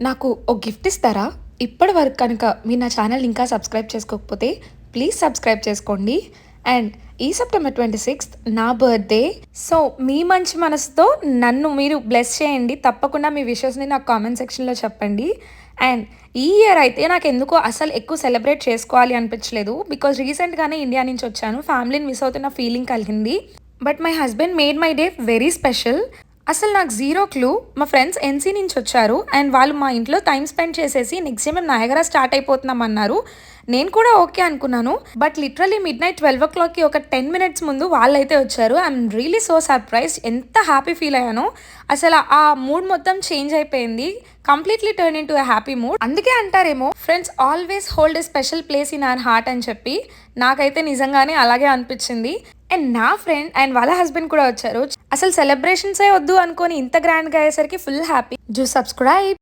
నాకు ఒక గిఫ్ట్ ఇస్తారా? ఇప్పటి వరకు కనుక మీరు నా ఛానల్ ఇంకా సబ్స్క్రైబ్ చేసుకోకపోతే ప్లీజ్ సబ్స్క్రైబ్ చేసుకోండి. అండ్ ఈ సెప్టెంబర్ 26th నా బర్త్‌డే. సో, మీ మంచి మనసుతో నన్ను మీరు బ్లెస్ చేయండి. తప్పకుండా మీ విషెస్‌ని నాకు కామెంట్ సెక్షన్‌లో చెప్పండి. అండ్ ఈ ఇయర్ అయితే నాకెందుకో అసలు ఎక్కువ సెలబ్రేట్ చేసుకోవాలి అనిపించలేదు. బికాజ్ రీసెంట్‌గానే ఇండియా నుంచి వచ్చాను. ఫ్యామిలీని మిస్ అవుతున్న ఫీలింగ్ కలిగింది. But my husband made my day very special. అసలు నాకు జీరో క్లూ. మా ఫ్రెండ్స్ ఎన్సీ నుంచి వచ్చారు అండ్ వాళ్ళు మా ఇంట్లో టైం స్పెండ్ చేసేసి నెక్స్ట్ డే మేము నయాగరా స్టార్ట్ అయిపోతున్నాం అన్నారు. నేను కూడా ఓకే అనుకున్నాను. బట్ లిటరలీ మిడ్‌నైట్ 12:00కి ఒక 10 మినిట్స్ ముందు వాళ్ళైతే వచ్చారు. I'm really so surprised. ఎంత హ్యాపీ ఫీల్ అయ్యానో. అసలు ఆ మూడ్ మొత్తం చేంజ్ అయిపోయింది. Completely turn into a happy mood. అందుకే అంటారేమో friends always hold a special place in our heart అని చెప్పి. నాకైతే నిజంగానే అలాగే అనిపించింది. అండ్ నా ఫ్రెండ్ అండ్ వాళ్ళ హస్బెండ్ కూడా వచ్చారు. అసలు సెలబ్రేషన్సే వద్దు అనుకొని ఇంత గ్రాండ్‌గా అయ్యేసరికి ఫుల్ హ్యాపీ. Do subscribe.